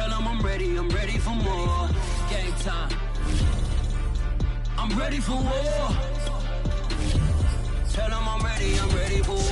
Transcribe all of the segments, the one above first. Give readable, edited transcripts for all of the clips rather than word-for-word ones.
Tell them I'm ready for more. Game time. I'm ready for war. Tell them I'm ready for war.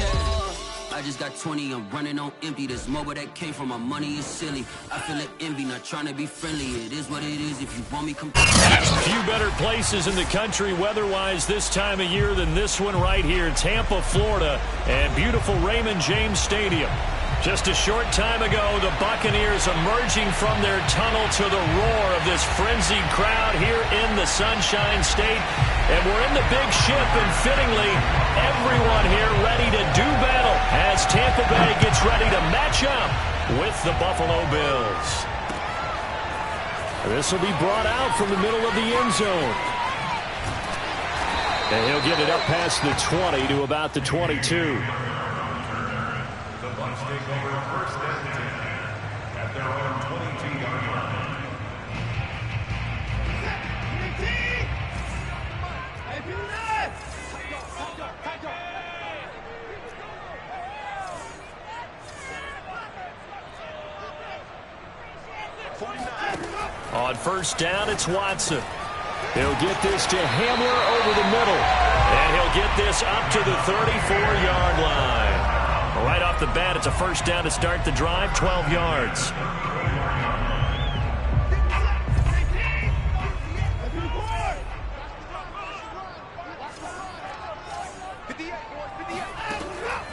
I just got 20, I'm running on empty. This mobile that came from my money is silly. I feel it envy, not trying to be friendly. It is what it is. If you want me, come. Few better places in the country weather-wise this time of year than this one right here, Tampa, Florida, and beautiful Raymond James Stadium. Just a short time ago, the Buccaneers emerging from their tunnel to the roar of this frenzied crowd here in the Sunshine State. And we're in the big ship, and fittingly, everyone here ready to do battle as Tampa Bay gets ready to match up with the Buffalo Bills. This will be brought out from the middle of the end zone. And he'll get it up past the 20 to about the 22. Take over first and 10 at their own 22-yard line. On first down, it's Watson. He'll get this to Hamler over the middle. And he'll get this up to the 34-yard line. Right off the bat, it's a first down to start the drive, 12 yards.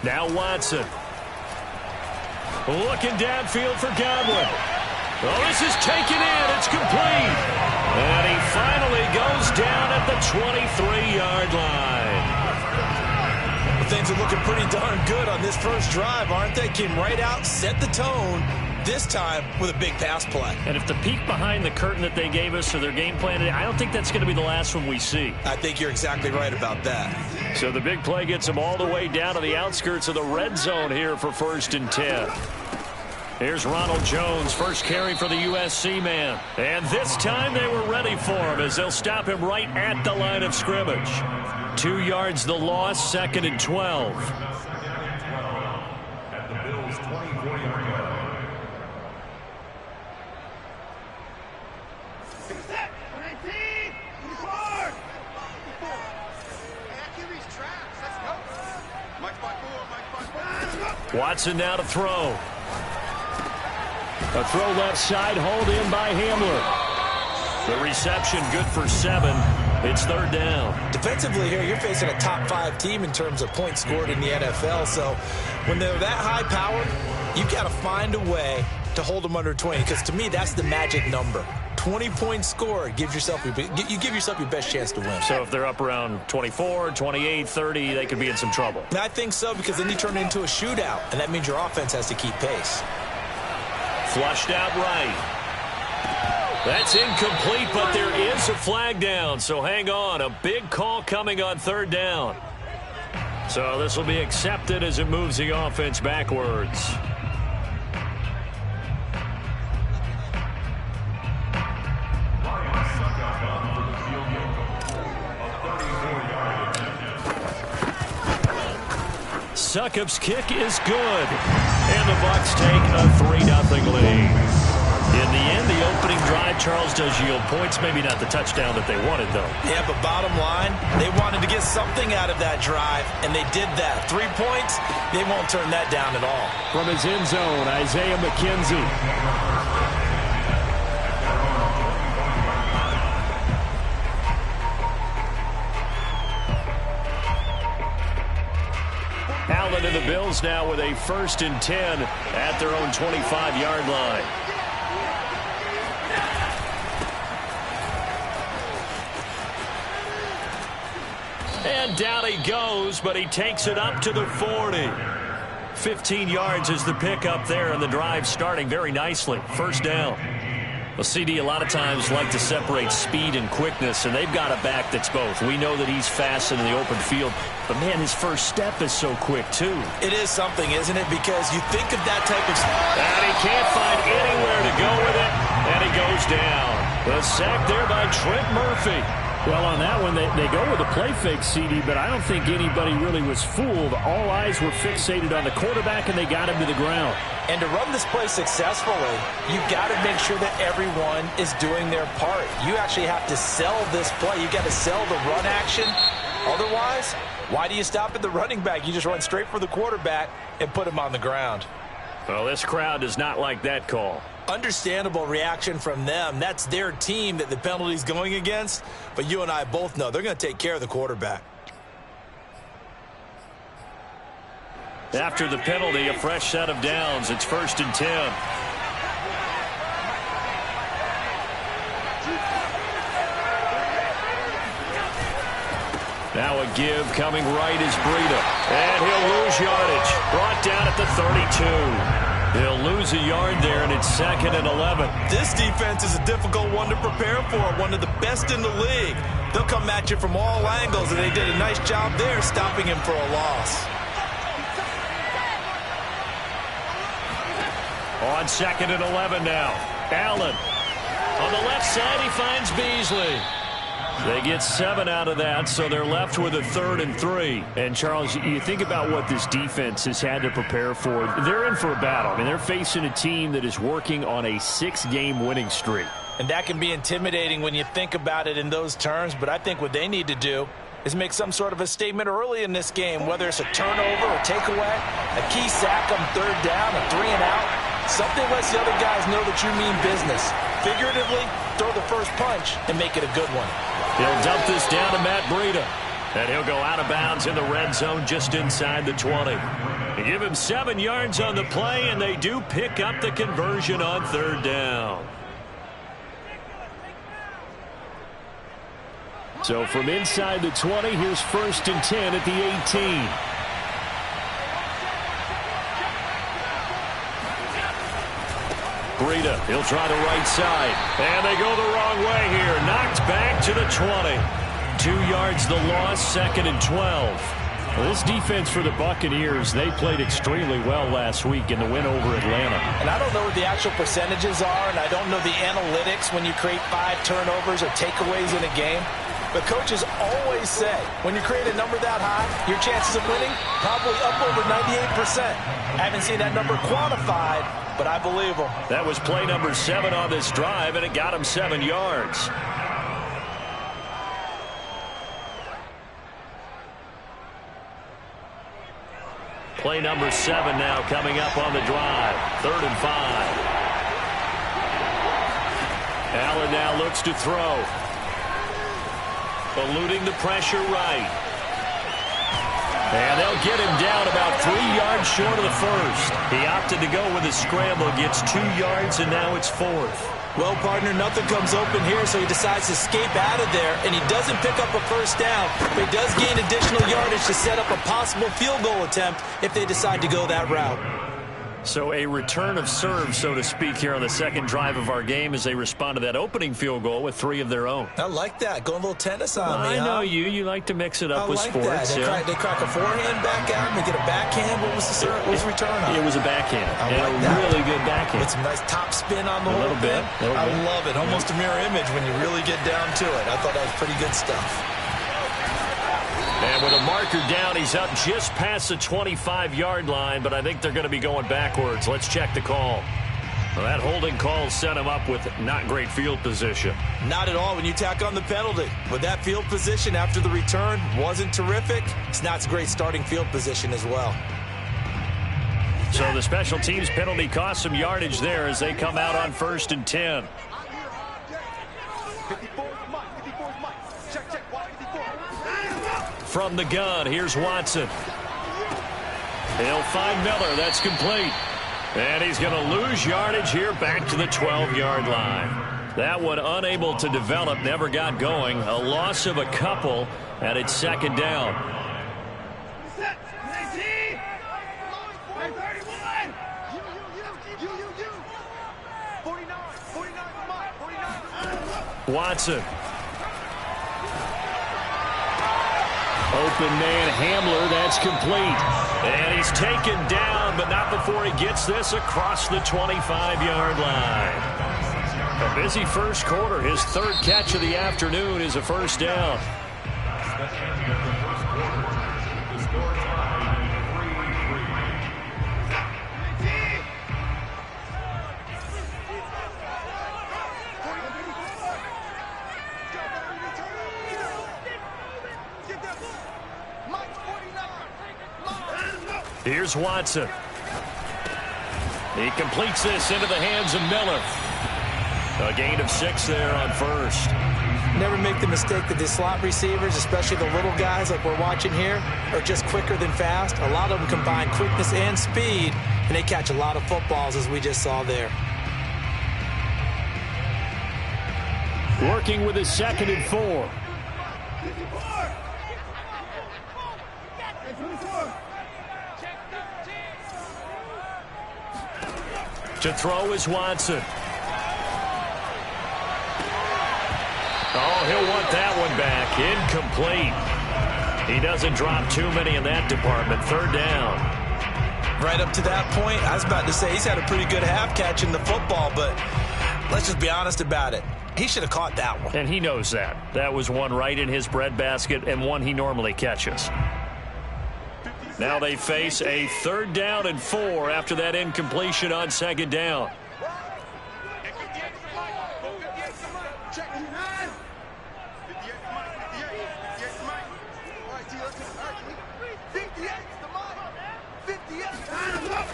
Now Watson. Looking downfield for Godwin. Oh, this is taken in. It's complete. And he finally goes down at the 23-yard line. Things are looking pretty darn good on this first drive, aren't they? Came right out, set the tone, this time with a big pass play. And if the peek behind the curtain that they gave us for their game plan today, I don't think that's going to be the last one we see. I think you're exactly right about that. So the big play gets them all the way down to the outskirts of the red zone here for first and 10. Here's Ronald Jones, first carry for the USC man. And this time they were ready for him as they'll stop him right at the line of scrimmage. 2 yards the loss, second and 12. At the Bills' 24-yard line. Watson now to throw. A throw left side, hauled in by Hamler. The reception good for 7. It's third down. Defensively here, you're facing a top 5 team in terms of points scored in the NFL. So when they're that high powered, you've got to find a way to hold them under 20. Because to me, that's the magic number. 20 points scored, you give yourself your best chance to win. So if they're up around 24, 28, 30, they could be in some trouble. I think so, because then you turn it into a shootout, and that means your offense has to keep pace. Flushed out right. That's incomplete, but there is a flag down, so hang on. A big call coming on third down. So this will be accepted as it moves the offense backwards. Succop's kick is good. And the Bucs take a 3-0 lead. In the end, the opening drive, Charles, does yield points. Maybe not the touchdown that they wanted, though. Yeah, but bottom line, they wanted to get something out of that drive, and they did that. 3 points, they won't turn that down at all. From his end zone, Isaiah McKenzie. Allen and the Bills now with a first and 10 at their own 25-yard line. And down he goes, but he takes it up to the 40. 15 yards is the pickup there, and the drive starting very nicely. First down. Well, CD, a lot of times like to separate speed and quickness, and they've got a back that's both. We know that he's fast in the open field, but, man, his first step is so quick, too. It is something, isn't it? Because you think of that type of... And he can't find anywhere to go with it, and he goes down. The sack there by Trent Murphy. Well, on that one, they go with a play fake, CD, but I don't think anybody really was fooled. All eyes were fixated on the quarterback, and they got him to the ground. And to run this play successfully, you've got to make sure that everyone is doing their part. You actually have to sell this play. You've got to sell the run action. Otherwise, why do you stop at the running back? You just run straight for the quarterback and put him on the ground. Well, this crowd does not like that call. Understandable reaction from them. That's their team that the penalty's going against. But you and I both know they're going to take care of the quarterback. After the penalty, a fresh set of downs. It's 1st and 10. Now a give coming right is Breida. And he'll lose yardage. Brought down at the 32. He'll lose a yard there, and it's 2nd and 11. This defense is a difficult one to prepare for, one of the best in the league. They'll come at you from all angles, and they did a nice job there stopping him for a loss. On 2nd and 11 now. Allen. On the left side, he finds Beasley. They get 7 out of that, so they're left with a 3rd and 3. And, Charles, you think about what this defense has had to prepare for. They're in for a battle. I mean, they're facing a team that is working on a 6-game winning streak. And that can be intimidating when you think about it in those terms, but I think what they need to do is make some sort of a statement early in this game, whether it's a turnover or takeaway, a key sack on 3rd down, a 3-and-out. Something lets the other guys know that you mean business. Figuratively, throw the first punch and make it a good one. He'll dump this down to Matt Breida. And he'll go out of bounds in the red zone just inside the 20. They give him 7 yards on the play, and they do pick up the conversion on 3rd down. So from inside the 20, here's 1st and 10 at the 18. Breida, he'll try the right side. And they go the wrong way here. Knocked back to the 20. 2 yards the loss, 2nd and 12. Well, this defense for the Buccaneers, they played extremely well last week in the win over Atlanta. And I don't know what the actual percentages are, and I don't know the analytics when you create 5 turnovers or takeaways in a game. But coaches always say, when you create a number that high, your chances of winning probably up over 98%. I haven't seen that number quantified, but I believe them. That was play number 7 on this drive, and it got him 7 yards. Play number 7 now coming up on the drive. 3rd and 5. Allen now looks to throw. Eluding the pressure right. And they'll get him down about 3 yards short of the first. He opted to go with a scramble, gets 2 yards, and now it's 4th. Well, partner, nothing comes open here, so he decides to escape out of there, and he doesn't pick up a first down, but he does gain additional yardage to set up a possible field goal attempt if they decide to go that route. So a return of serve, so to speak, here on the second drive of our game as they respond to that opening field goal with 3 of their own. I like that. Going a little tennis on me, I know you. You like to mix it up with sports. That. They crack a forehand back out and they get a backhand. What was the return on? It was a backhand. I like that. Really good backhand. With some nice top spin on the whole thing. I love it. Almost a mirror image when you really get down to it. I thought that was pretty good stuff. And with a marker down, he's up just past the 25-yard line, but I think they're going to be going backwards. Let's check the call. Well, that holding call set him up with not great field position. Not at all when you tack on the penalty. With that field position after the return wasn't terrific, it's not a great starting field position as well. So the special teams penalty cost some yardage there as they come out on 1st and 10. From the gun, here's Watson. He'll find Miller. That's complete. And he's going to lose yardage here back to the 12-yard line. That one unable to develop, never got going. A loss of a couple, and it's 2nd down. Watson. Open man Hamler, that's complete. And he's taken down, but not before he gets this across the 25-yard line. Busy first quarter. His third catch of the afternoon is a first down. Here's Watson. He completes this into the hands of Miller. A gain of 6 there on first. Never make the mistake that the slot receivers, especially the little guys like we're watching here, are just quicker than fast. A lot of them combine quickness and speed, and they catch a lot of footballs, as we just saw there. Working with his 2nd and 4. To throw is Watson. Oh, he'll want that one back. Incomplete. He doesn't drop too many in that department. 3rd down. Right up to that point, I was about to say he's had a pretty good half catching the football, but let's just be honest about it. He should have caught that one. And he knows that. That was one right in his breadbasket and one he normally catches. Now they face a 3rd down and 4 after that incompletion on 2nd down.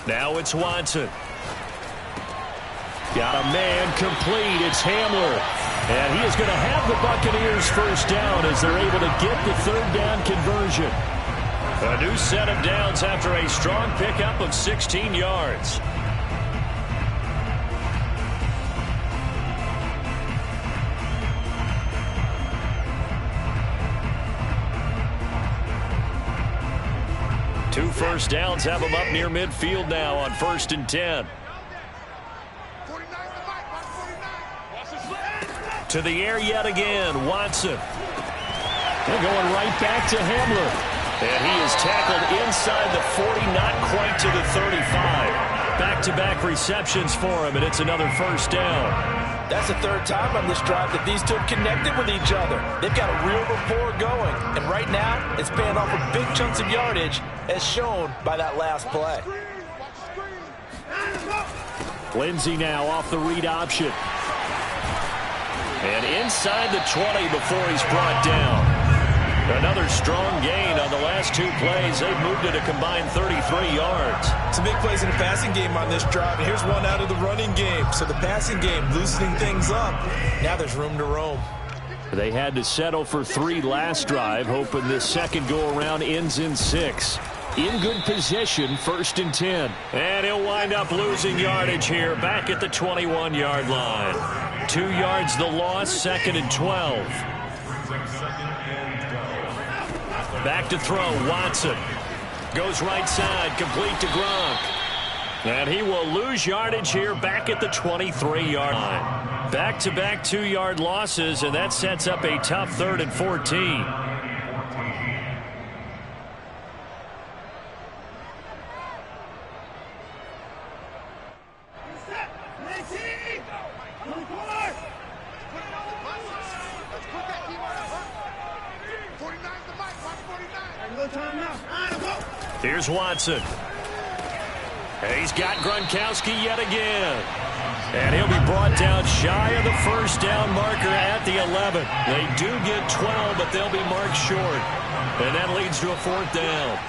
Now it's Watson. Got a man complete. It's Hamler. And he is going to have the Buccaneers first down as they're able to get the 3rd down conversion. A new set of downs after a strong pickup of 16 yards. Two first downs have him up near midfield now on 1st and 10. To the air yet again, Watson. They're going right back to Hamler. And he is tackled inside the 40, not quite to the 35. Back-to-back receptions for him, and it's another first down. That's the 3rd time on this drive that these two have connected with each other. They've got a real rapport going. And right now, it's paying off with big chunks of yardage, as shown by that last play. Lindsey now off the read option. And inside the 20 before he's brought down. Another strong gain on the last 2 plays. They've moved it a combined 33 yards. Some big plays in the passing game on this drive, and here's one out of the running game. So the passing game loosening things up. Now there's room to roam. They had to settle for 3 last drive, hoping this second go-around ends in 6. In good position, 1st and 10. And he'll wind up losing yardage here, back at the 21-yard line. 2 yards the loss, 2nd and 12. Back to throw, Watson. Goes right side, complete to Gronk. And he will lose yardage here back at the 23-yard line. Back-to-back 2-yard losses, and that sets up a tough 3rd and 14. Here's Watson. And he's got Gronkowski yet again. And he'll be brought down shy of the first down marker at the 11. They do get 12, but they'll be marked short. And that leads to a 4th down.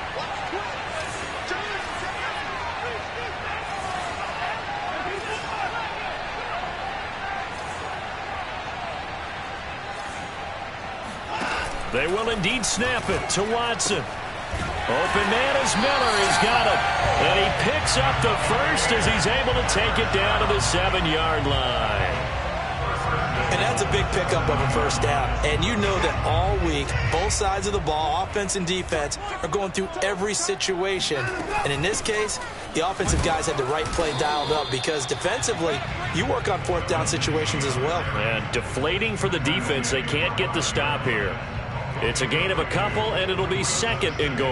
They will indeed snap it to Watson. Open man is Miller. He's got it. And he picks up the first as he's able to take it down to the 7-yard line. And that's a big pickup of a first down. And you know that all week, both sides of the ball, offense and defense, are going through every situation. And in this case, the offensive guys had the right play dialed up because defensively, you work on 4th down situations as well. And deflating for the defense. They can't get the stop here. It's a gain of a couple, and it'll be 2nd and goal.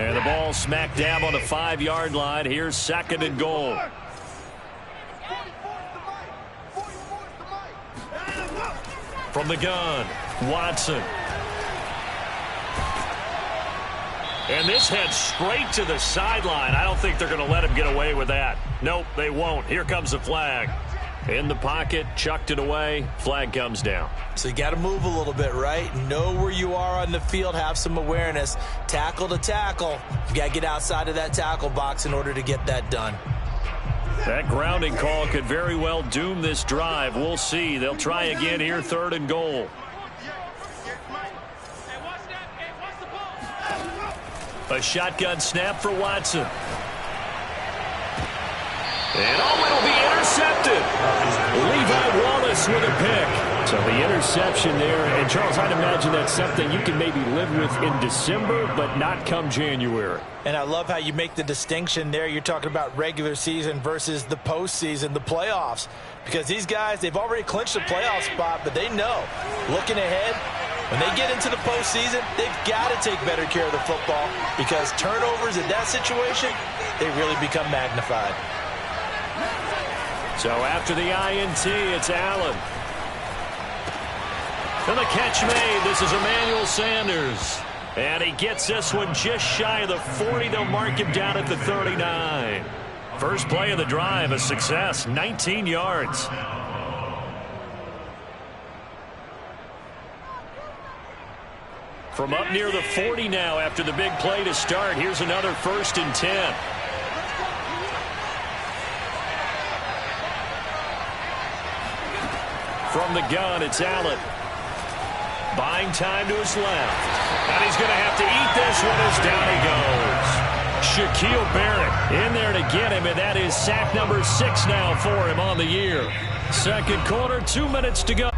And the ball smack dab on the 5-yard line. Here's 2nd and goal. From the gun, Watson. And this heads straight to the sideline. I don't think they're going to let him get away with that. Nope, they won't. Here comes the flag. In the pocket, chucked it away. Flag comes down. So you got to move a little bit, right? Know where you are on the field. Have some awareness. Tackle to tackle. You got to get outside of that tackle box in order to get that done. That grounding call could very well doom this drive. We'll see. They'll try again here, 3rd and goal. A shotgun snap for Watson. And it'll be intercepted. Levi Wallace with a pick. So the interception there. And, Charles, I'd imagine that's something you can maybe live with in December, but not come January. And I love how you make the distinction there. You're talking about regular season versus the postseason, the playoffs. Because these guys, they've already clinched a playoff spot, but they know, looking ahead, when they get into the postseason, they've got to take better care of the football because turnovers in that situation, they really become magnified. So after the INT, it's Allen. And the catch made. This is Emmanuel Sanders. And he gets this one just shy of the 40. They'll mark him down at the 39. First play of the drive, a success, 19 yards. From up near the 40 now after the big play to start. Here's another 1st and 10. From the gun, it's Allen. Buying time to his left. And he's going to have to eat this one as down he goes. Shaquille Barrett in there to get him, and that is sack number 6 now for him on the year. Second quarter, 2 minutes to go.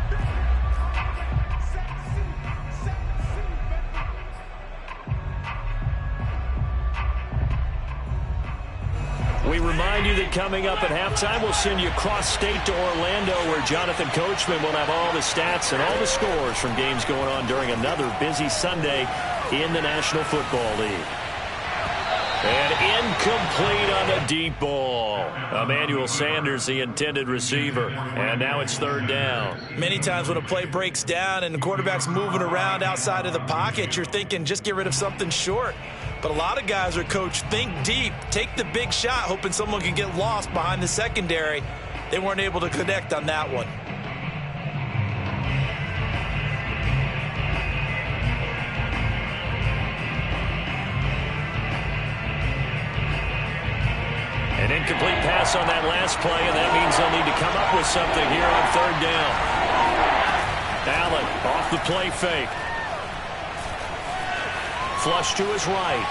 We remind you that coming up at halftime, we'll send you cross-state to Orlando, where Jonathan Coachman will have all the stats and all the scores from games going on during another busy Sunday in the National Football League. And incomplete on the deep ball. Emmanuel Sanders, the intended receiver. And now it's 3rd down. Many times when a play breaks down and the quarterback's moving around outside of the pocket, you're thinking just get rid of something short. But a lot of guys are coached, think deep, take the big shot, hoping someone can get lost behind the secondary. They weren't able to connect on that one. An incomplete pass on that last play, and that means they'll need to come up with something here on 3rd down. Allen off the play fake. Flush to his right.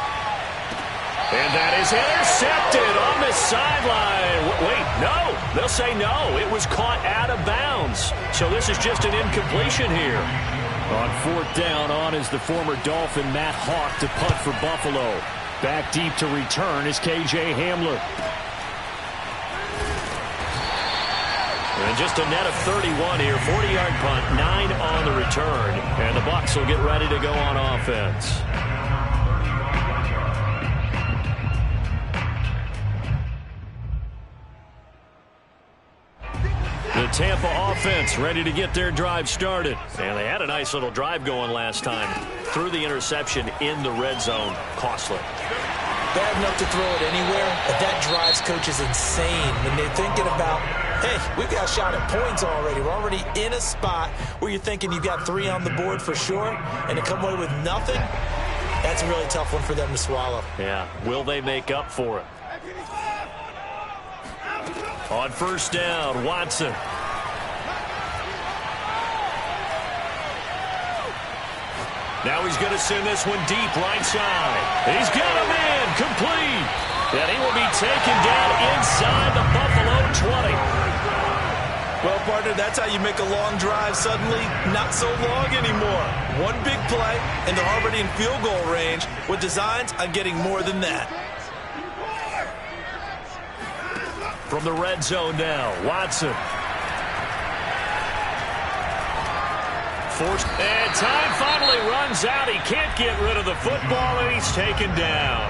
And that is intercepted on the sideline. Wait, no. They'll say no. It was caught out of bounds. So this is just an incompletion here. On 4th down, on is the former Dolphin Matt Hawk to punt for Buffalo. Back deep to return is KJ Hamler. And just a net of 31 here. 40-yard punt, 9 on the return. And the Bucs will get ready to go on offense. The Tampa offense ready to get their drive started. And they had a nice little drive going last time. Threw the interception in the red zone. Costly. Bad enough to throw it anywhere, but that drives coaches insane when they're thinking about, hey, we've got a shot at points already. We're already in a spot where you're thinking you've got 3 on the board for sure, and to come away with nothing, that's a really tough one for them to swallow. Yeah, will they make up for it? On 1st down, Watson. Now he's going to send this one deep right side. He's got a man complete. And he will be taken down inside the Buffalo 20. Well, partner, that's how you make a long drive suddenly not so long anymore. One big play, and they're already in field goal range with designs on getting more than that. From the red zone now, Watson. Forced, and time finally runs out. He can't get rid of the football, and he's taken down.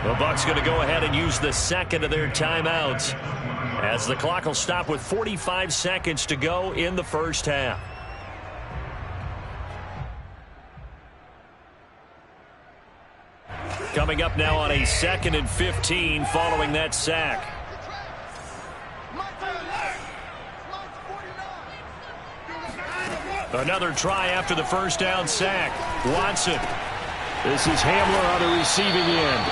The Bucs going to go ahead and use the second of their timeouts as the clock will stop with 45 seconds to go in the first half. Coming up now on a 2nd and 15 following that sack. Another try after the first down sack. Watson. This is Hamler on the receiving end.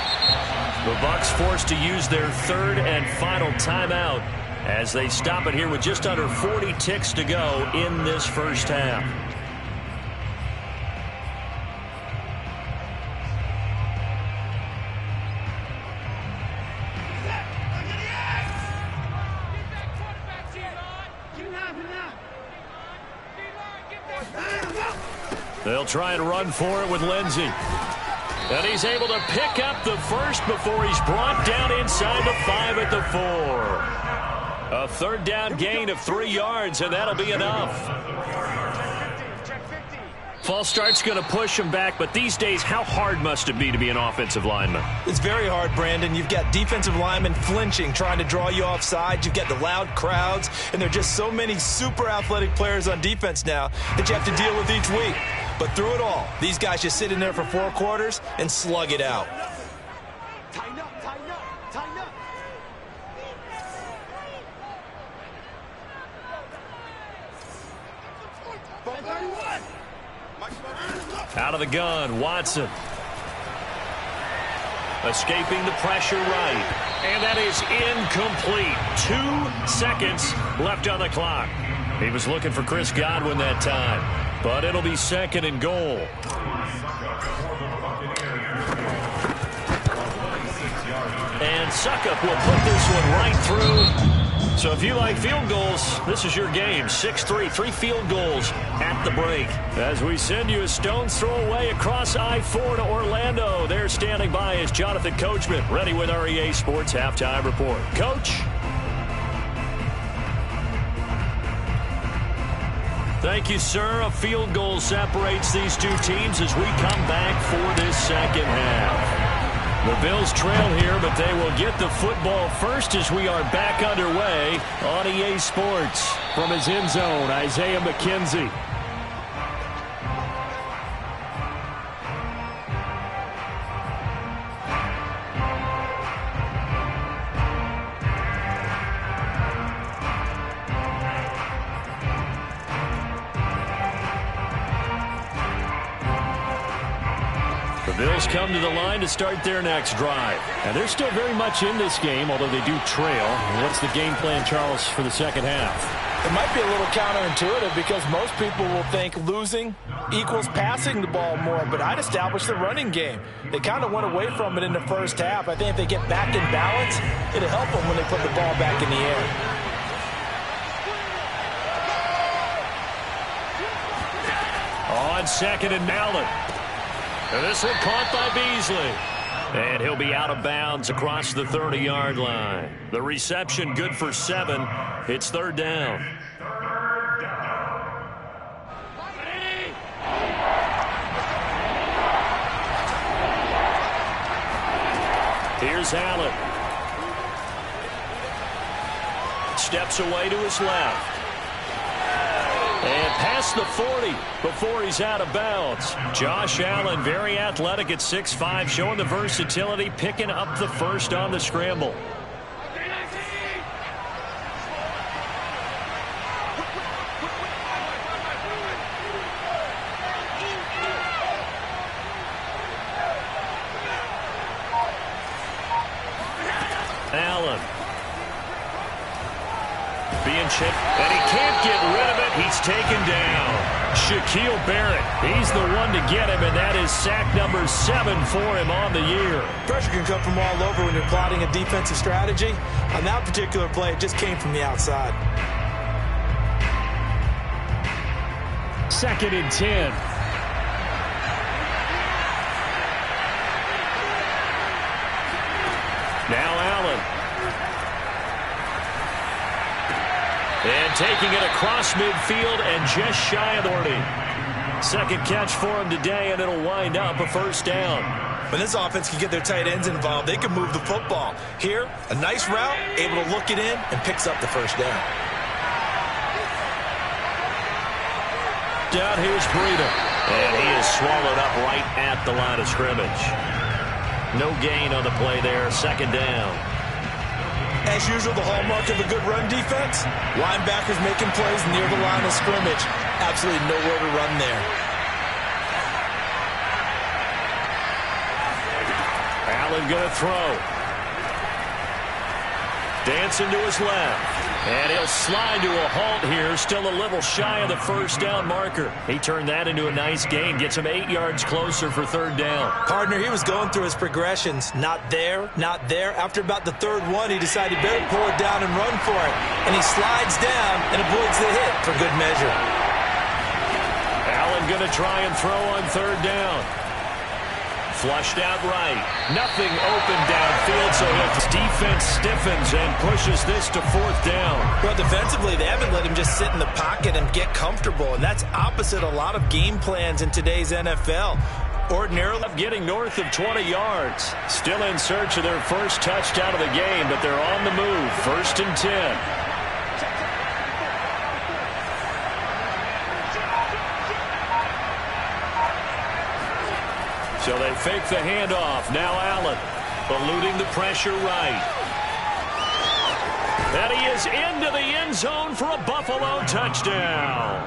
The Bucs forced to use their 3rd and final timeout as they stop it here with just under 40 ticks to go in this first half. They'll try and run for it with Lindsey. And he's able to pick up the first before he's brought down inside the 5 at the 4. A 3rd down gain of 3 yards, and that'll be enough. False start's going to push him back, but these days, how hard must it be to be an offensive lineman? It's very hard, Brandon. You've got defensive linemen flinching, trying to draw you offside. You've got the loud crowds, and there are just so many super athletic players on defense now that you have to deal with each week. But through it all, these guys just sit in there for 4 quarters and slug it out. Tighten up, tighten up, tighten up. Out of the gun, Watson. Escaping the pressure right. And that is incomplete. 2 seconds left on the clock. He was looking for Chris Godwin that time. But it'll be 2nd and goal. And Succop will put this one right through. So if you like field goals, this is your game. 6-3, 3 field goals at the break. As we send you a stone's throw away across I-4 to Orlando. There standing by is Jonathan Coachman, ready with our EA Sports Halftime Report. Coach? Thank you, sir. A field goal separates these two teams as we come back for this second half. The Bills trail here, but they will get the football first as we are back underway on EA Sports. From his end zone, Isaiah McKenzie. Bills come to the line to start their next drive. And they're still very much in this game, although they do trail. What's the game plan, Charles, for the second half? It might be a little counterintuitive because most people will think losing equals passing the ball more, but I'd establish the running game. They kind of went away from it in the first half. I think if they get back in balance, it'll help them when they put the ball back in the air. On 2nd and Allen. And this one caught by Beasley. And he'll be out of bounds across the 30-yard line. The reception good for 7. It's 3rd down. Here's Allen. Steps away to his left. And past the 40 before he's out of bounds. Josh Allen, very athletic at 6'5", showing the versatility, picking up the first on the scramble. Allen. Being chipped, and he can't get rid of it. He's taken down. Shaquille Barrett, he's the one to get him, and that is sack number 7 for him on the year. Pressure can come from all over when you're plotting a defensive strategy. On that particular play, it just came from the outside. 2nd and 10. Now Allen. And taking it across midfield and just shy of 40. Second catch for him today, and it'll wind up a first down. When this offense can get their tight ends involved, they can move the football. Here, a nice route, able to look it in, and picks up the first down. Down here's Breida. And he is swallowed up right at the line of scrimmage. No gain on the play there. Second down. As usual, the hallmark of a good run defense, linebackers making plays near the line of scrimmage. Absolutely nowhere to run there. Allen going to throw. Dancing to his left. And he'll slide to a halt here. Still a little shy of the first down marker. He turned that into a nice gain. Gets him 8 yards closer for third down. Partner, he was going through his progressions. Not there, not there. After about the third one, he decided he better pull it down and run for it. And he slides down and avoids the hit for good measure. Allen going to try and throw on third down. Flushed out right. Nothing open downfield, so his defense stiffens and pushes this to fourth down. Well, defensively, they haven't let him just sit in the pocket and get comfortable, and that's opposite a lot of game plans in today's NFL. Ordinarily, getting north of 20 yards. Still in search of their first touchdown of the game, but they're on the move. 1st and 10. So they fake the handoff. Now Allen eluding the pressure right. And he is into the end zone for a Buffalo touchdown.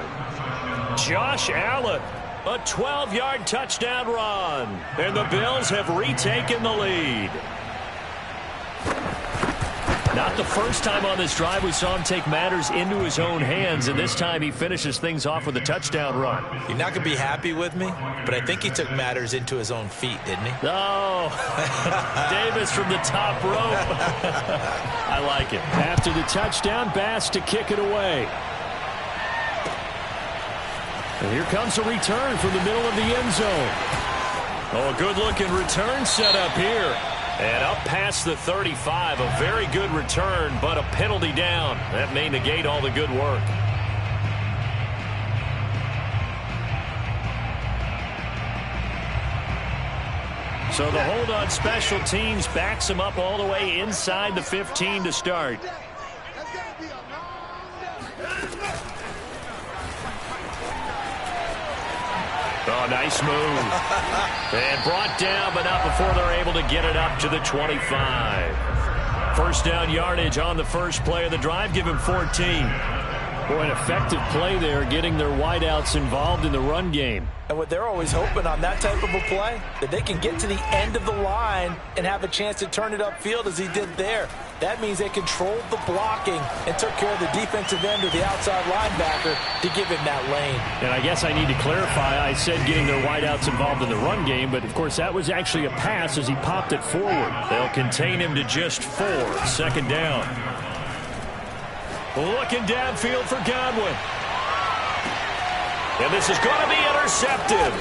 Josh Allen, a 12-yard touchdown run. And the Bills have retaken the lead. Not the first time on this drive we saw him take matters into his own hands, and this time he finishes things off with a touchdown run. You're not going to be happy with me, but I think he took matters into his own feet, didn't he? Oh, Davis from the top rope. I like it. After the touchdown, Bass to kick it away. And here comes a return from the middle of the end zone. Oh, a good-looking return set up here. And up past the 35, a very good return, but a penalty down. That may negate all the good work. So the hold on special teams backs him up all the way inside the 15 to start. Oh, nice move. And brought down, but not before they're able to get it up to the 25. First down yardage on the first play of the drive. Give him 14. Boy, an effective play there, getting their wideouts involved in the run game. And what they're always hoping on that type of a play, that they can get to the end of the line and have a chance to turn it upfield as he did there. That means they controlled the blocking and took care of the defensive end or the outside linebacker to give him that lane. And I guess I need to clarify, I said getting their wideouts involved in the run game, but of course that was actually a pass as he popped it forward. They'll contain him to just 4. Second down. Looking downfield for Godwin. And this is going to be intercepted.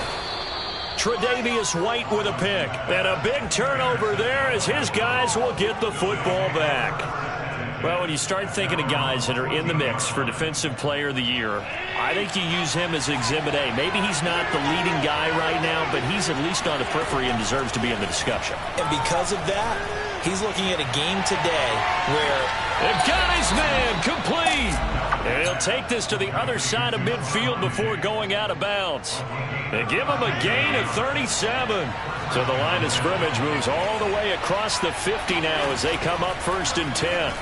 Tre'Davious White with a pick. And a big turnover there as his guys will get the football back. Well, when you start thinking of guys that are in the mix for Defensive Player of the Year, I think you use him as Exhibit A. Maybe he's not the leading guy right now, but he's at least on the periphery and deserves to be in the discussion. And because of that, he's looking at a game today where they've got his man complete. And he'll take this to the other side of midfield before going out of bounds. And give him a gain of 37. So the line of scrimmage moves all the way across the 50 now as they come up 1st and 10.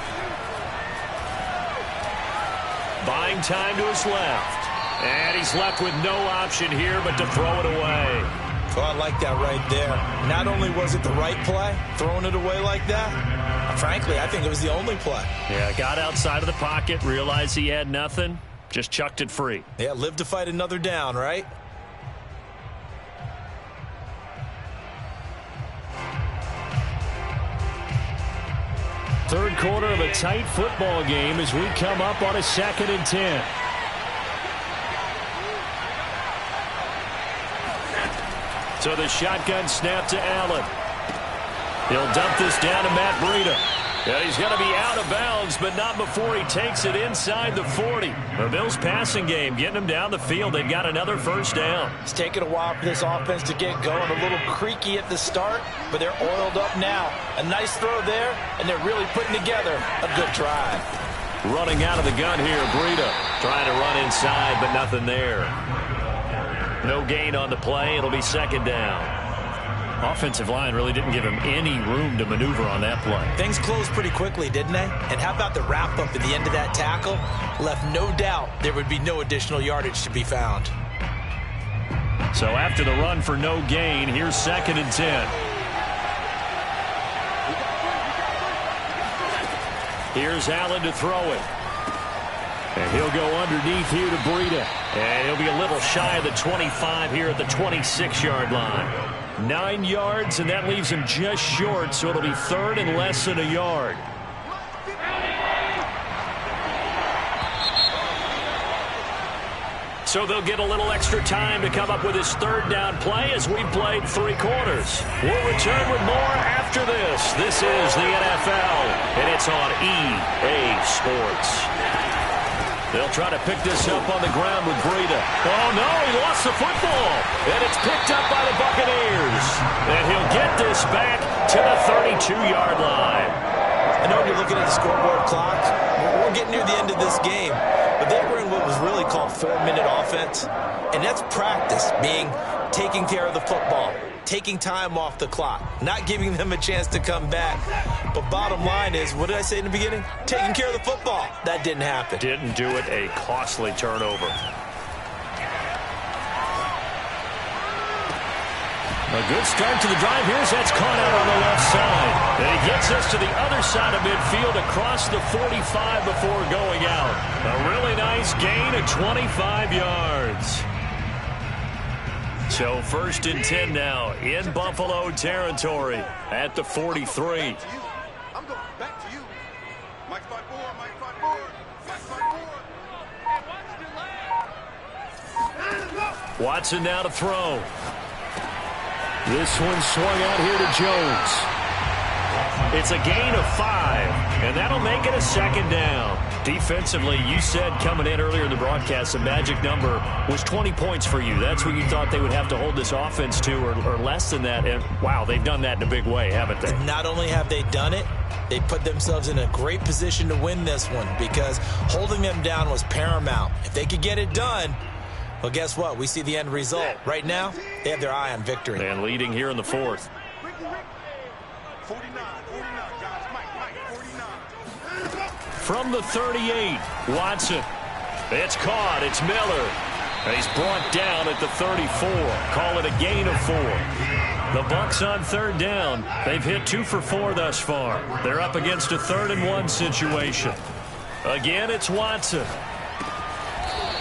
Buying time to his left. And he's left with no option here but to throw it away. Well, I like that right there. Not only was it the right play, throwing it away like that, frankly, I think it was the only play. Yeah, got outside of the pocket, realized he had nothing, just chucked it free. Yeah, live to fight another down, right? Third quarter of a tight football game as we come up on a 2nd and 10. So the shotgun snap to Allen. He'll dump this down to Matt Breida. And he's going to be out of bounds, but not before he takes it inside the 40. The Bills passing game getting them down the field. They've got another first down. It's taken a while for this offense to get going. A little creaky at the start, but they're oiled up now. A nice throw there, and they're really putting together a good drive. Running out of the gun here, Breida. Trying to run inside, but nothing there. No gain on the play. It'll be 2nd down. Offensive line really didn't give him any room to maneuver on that play. Things closed pretty quickly, didn't they? And how about the wrap-up at the end of that tackle? Left no doubt there would be no additional yardage to be found. So after the run for no gain, here's 2nd and 10. Here's Allen to throw it. And he'll go underneath here to Breida. And he'll be a little shy of the 25 here at the 26-yard line. 9 yards, and that leaves him just short, so it'll be 3rd and less than a yard. So they'll get a little extra time to come up with his 3rd down play as we've played 3 quarters. We'll return with more after this. This is the NFL, and it's on EA Sports. They'll try to pick this up on the ground with Breida. Oh, no, he lost the football. And it's picked up by the Buccaneers. And he'll get this back to the 32-yard line. I know when you're looking at the scoreboard clock, we're getting near the end of this game. But they were in what was really called 4-minute offense. And that's practice, being taking care of the football, taking time off the clock, not giving them a chance to come back. But bottom line is, what did I say in the beginning? Taking care of the football. That didn't happen. Didn't do it. A costly turnover. A good start to the drive. Here's that's caught out on the left side. And he gets us to the other side of midfield across the 45 before going out. A really nice gain of 25 yards. So 1st and 10 now in Buffalo territory at the 43. I'm going back to you. Mike 5-4, Mike 5-4, Mike 5-4. Watson now to throw. This one swung out here to Jones. It's a gain of 5, and that'll make it a 2nd down. Defensively, you said coming in earlier in the broadcast, the magic number was 20 points for you. That's what you thought they would have to hold this offense to, or less than that. And, wow, they've done that in a big way, haven't they? Not only have they done it, they put themselves in a great position to win this one because holding them down was paramount. If they could get it done, well, guess what? We see the end result. Right now, they have their eye on victory. And leading here in the 4th. 49, guys. Mike, 49. From the 38, Watson. It's caught. It's Miller. And he's brought down at the 34. Call it a gain of 4. The Bucs on 3rd down. They've hit 2 for 4 thus far. They're up against a 3rd and 1 situation. Again, it's Watson.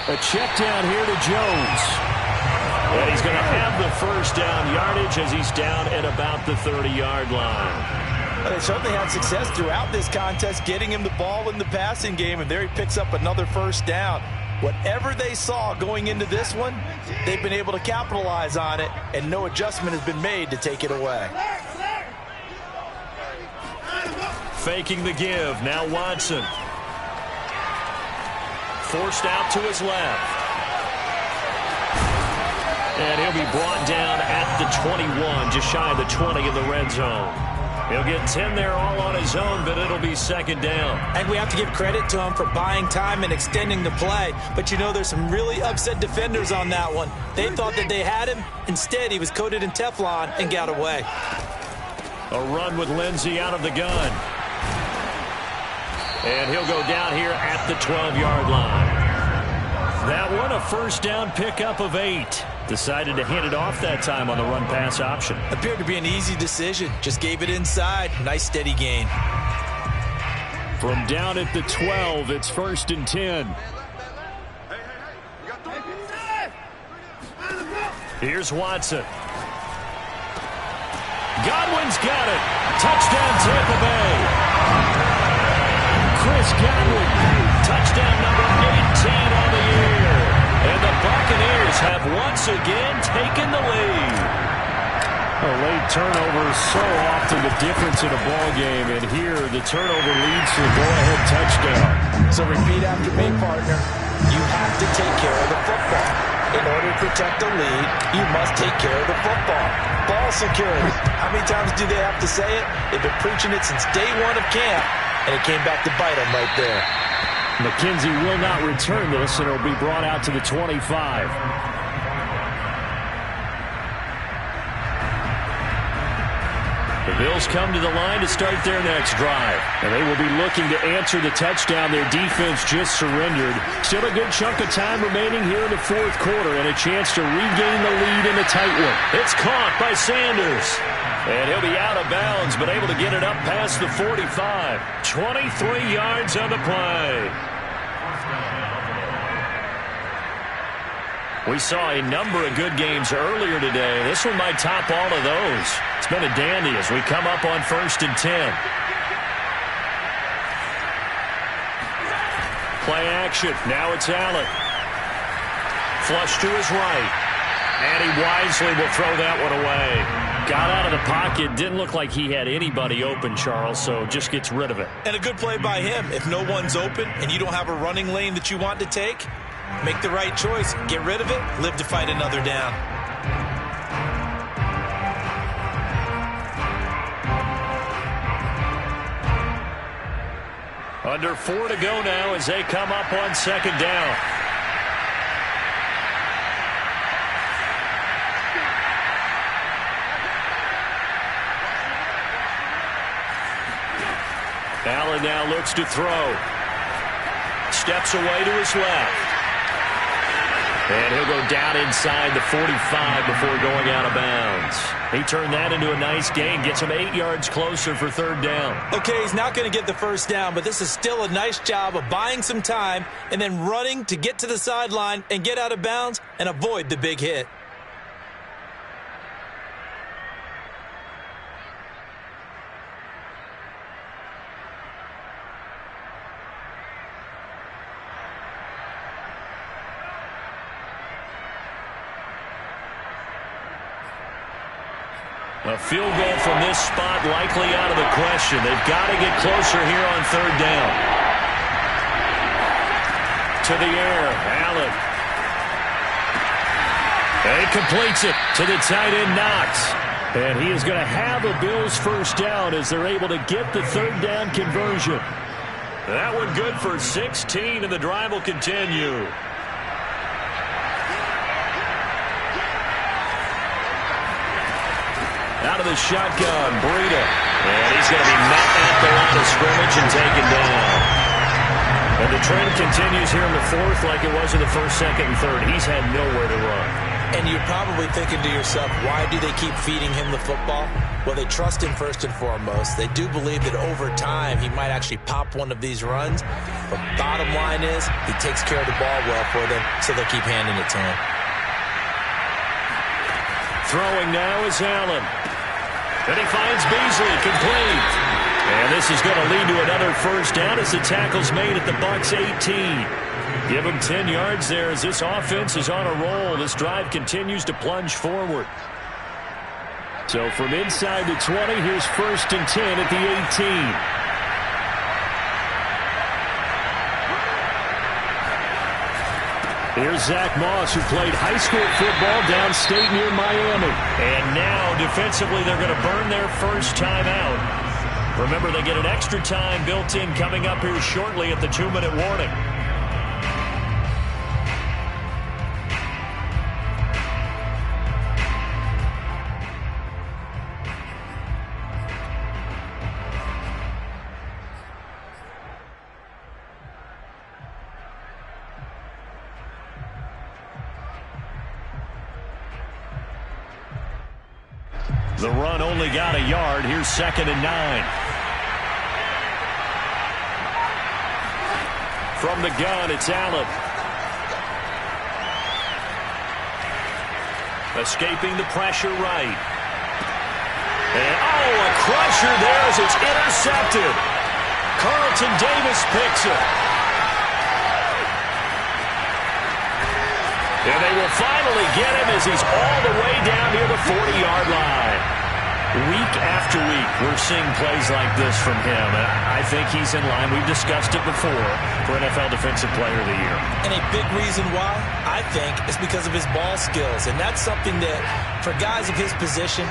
A check down here to Jones. And he's going to have the 1st down yardage as he's down at about the 30-yard line. Well, they certainly had success throughout this contest, getting him the ball in the passing game, and there he picks up another 1st down. Whatever they saw going into this one, they've been able to capitalize on it, and no adjustment has been made to take it away. Faking the give. Now Watson. Forced out to his left. And he'll be brought down at the 21, just shy of the 20 in the red zone. He'll get 10 there all on his own, but it'll be 2nd down. And we have to give credit to him for buying time and extending the play. But, you know, there's some really upset defenders on that one. They thought that they had him. Instead, he was coated in Teflon and got away. A run with Lindsey out of the gun. And he'll go down here at the 12-yard line. That one, a 1st down pickup of 8. Decided to hand it off that time on the run-pass option. Appeared to be an easy decision. Just gave it inside. Nice, steady gain. From down at the 12, it's 1st and 10. Here's Watson. Godwin's got it. Touchdown, Tampa Bay. Chris Godwin, touchdown number 18 on the year. And the Buccaneers have once again taken the lead. A late turnover is so often the difference in a ball game, and here the turnover leads to a go-ahead touchdown. So repeat after me, partner. You have to take care of the football. In order to protect the lead, you must take care of the football. Ball security. How many times do they have to say it? They've been preaching it since day one of camp, and it came back to bite them right there. McKenzie will not return this, and it'll be brought out to the 25. Bills come to the line to start their next drive. And they will be looking to answer the touchdown their defense just surrendered. Still a good chunk of time remaining here in the fourth quarter and a chance to regain the lead in a tight one. It's caught by Sanders. And he'll be out of bounds, but able to get it up past the 45. 23 yards on the play. We saw a number of good games earlier today. This one might top all of those. It's been a dandy as we come up on 1st and 10. Play action. Now it's Allen. Flush to his right. And he wisely will throw that one away. Got out of the pocket. Didn't look like he had anybody open, Charles, so just gets rid of it. And a good play by him. If no one's open and you don't have a running lane that you want to take, make the right choice. Get rid of it. Live to fight another down. Under 4 to go now as they come up on 2nd down. Allen now looks to throw. Steps away to his left. And he'll go down inside the 45 before going out of bounds. He turned that into a nice gain. Gets him 8 yards closer for 3rd down. Okay, he's not going to get the first down, but this is still a nice job of buying some time and then running to get to the sideline and get out of bounds and avoid the big hit. A field goal from this spot likely out of the question. They've got to get closer here on 3rd down. To the air, Allen. And he completes it to the tight end, Knox. And he is going to have a Bills first down as they're able to get the 3rd down conversion. That one good for 16, and the drive will continue. Out of the shotgun, Breida. And he's going to be met at the line of scrimmage and taken down. And the trend continues here in the 4th like it was in the 1st, 2nd, and 3rd. He's had nowhere to run. And you're probably thinking to yourself, why do they keep feeding him the football? Well, they trust him first and foremost. They do believe that over time he might actually pop one of these runs. But bottom line is he takes care of the ball well for them, so they'll keep handing it to him. Throwing now is Allen. And he finds Beasley, complete. And this is going to lead to another first down as the tackle's made at the Bucs 18. Give him 10 yards there as this offense is on a roll. This drive continues to plunge forward. So from inside the 20, here's 1st and 10 at the 18. Here's Zach Moss, who played high school football downstate near Miami. And now, defensively, they're going to burn their first time out. Remember, they get an extra time built in coming up here shortly at the 2-minute warning. The run only got a yard. Here's 2nd and 9. From the gun, it's Allen. Escaping the pressure right. And, a crusher there as it's intercepted. Carlton Davis picks it. And they will finally get him as he's all the way down near the 40-yard line. Week after week, we're seeing plays like this from him. I think he's in line. We've discussed it before for NFL Defensive Player of the Year. And a big reason why, I think, is because of his ball skills. And that's something that, for guys of his position,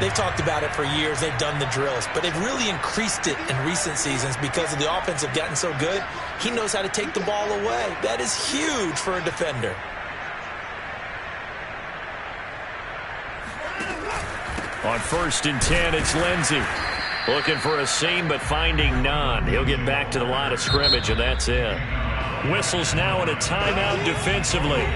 they've talked about it for years. They've done the drills. But they've really increased it in recent seasons because of the offense have gotten so good. He knows how to take the ball away. That is huge for a defender. On 1st and 10, it's Lindsey. Looking for a seam, but finding none. He'll get back to the line of scrimmage, and that's it. Whistles now in a timeout defensively.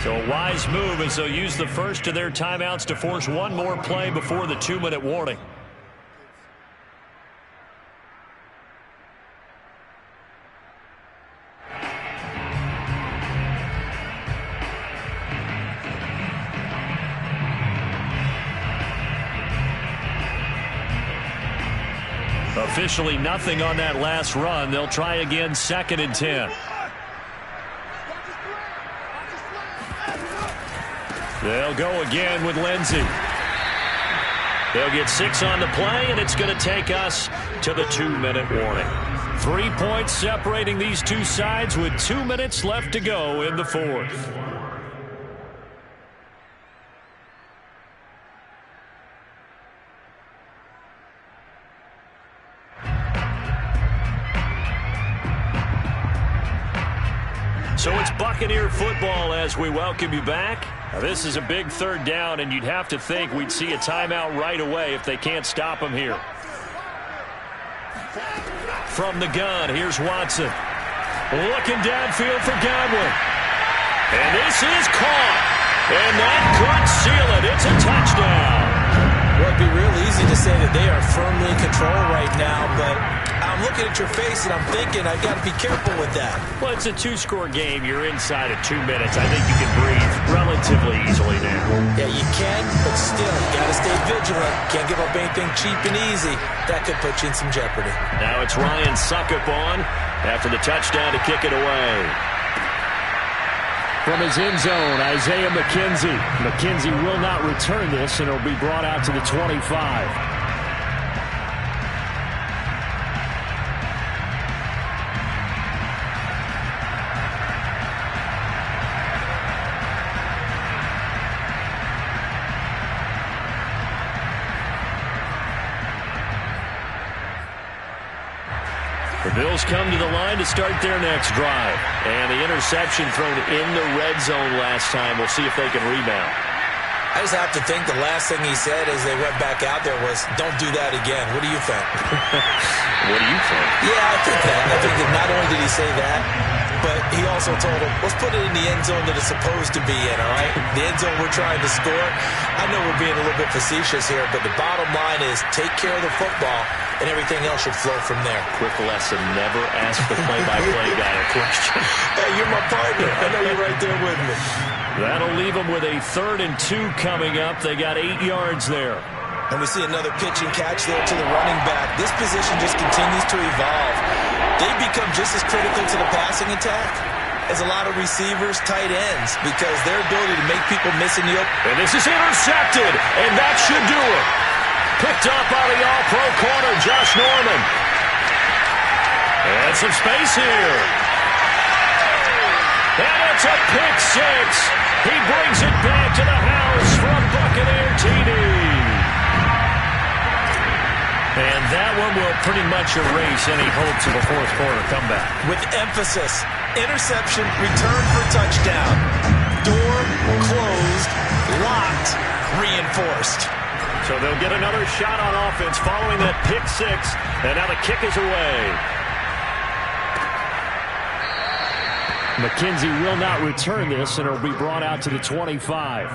So a wise move as they'll use the first of their timeouts to force one more play before the 2-minute warning. Officially nothing on that last run. They'll try again 2nd and 10. They'll go again with Lindsey. They'll get 6 on the play, and it's going to take us to the 2-minute warning. 3 points separating these two sides with 2 minutes left to go in the 4th. So it's Buccaneer football as we welcome you back. Now, this is a big 3rd down, and you'd have to think we'd see a timeout right away if they can't stop them here. From the gun, here's Watson. Looking downfield for Godwin. And this is caught. And that could seal it. It's a touchdown. Well, it'd be real easy to say that they are firmly in control right now, but I'm looking at your face and I'm thinking I've got to be careful with that. Well, it's a 2-score game. You're inside of 2 minutes. I think you can breathe relatively easily now. Yeah, you can, but still, you got to stay vigilant. Can't give up anything cheap and easy. That could put you in some jeopardy. Now it's Ryan Succop on after the touchdown to kick it away. From his end zone, Isaiah McKenzie. McKenzie will not return this, and it'll be brought out to the 25. The Bills come to the line to start their next drive. And the interception thrown in the red zone last time. We'll see if they can rebound. I just have to think the last thing he said as they went back out there was, don't do that again. What do you think? What do you think? Yeah, I think that. I think that not only did he say that, but he also told him, let's put it in the end zone that it's supposed to be in, all right? The end zone we're trying to score. I know we're being a little bit facetious here, but the bottom line is take care of the football, and everything else should flow from there. Quick lesson, never ask the play-by-play guy a question. Hey, you're my partner. I know you're right there with me. That'll leave them with a 3rd and 2 coming up. They got 8 yards there. And we see another pitch and catch there to the running back. This position just continues to evolve. They become just as critical to the passing attack as a lot of receivers, tight ends, because their ability to make people miss in the open. And this is intercepted, and that should do it. Picked up by the all-pro corner, Josh Norman. And some space here. And it's a pick 6. He brings it back to the house from Buccaneer TD. And that one will pretty much erase any hopes of a 4th quarter comeback. With emphasis, interception, return for touchdown. Door closed, locked, reinforced. So they'll get another shot on offense following that pick 6. And now the kick is away. McKenzie will not return this, and it'll be brought out to the 25.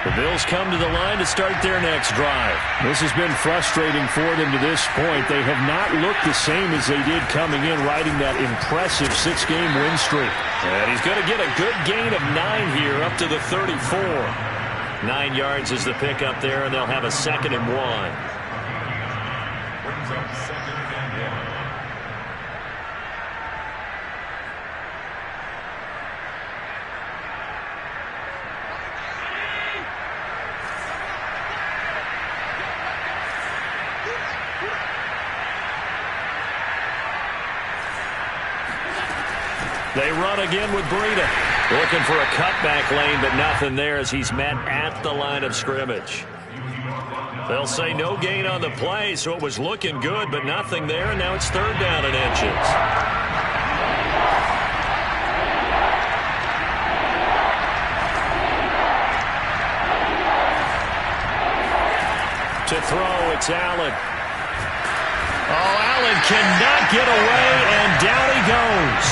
The Bills come to the line to start their next drive. This has been frustrating for them to this point. They have not looked the same as they did coming in, riding that impressive 6-game win streak. And he's going to get a good gain of 9 here up to the 34. 9 yards is the pickup there, and they'll have a 2nd and 1. Brings up 2nd and 1. They run again with Breida. Looking for a cutback lane, but nothing there as he's met at the line of scrimmage. They'll say no gain on the play, so it was looking good, but nothing there, and now it's 3rd down and inches. To throw, it's Allen. Oh, Allen cannot get away, and down he goes.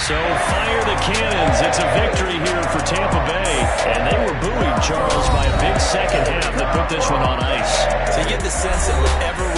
So fire the cannons. It's a victory here for Tampa Bay. And they were buoyed, Charles, by a big second half that put this one on ice. So you get the sense that whatever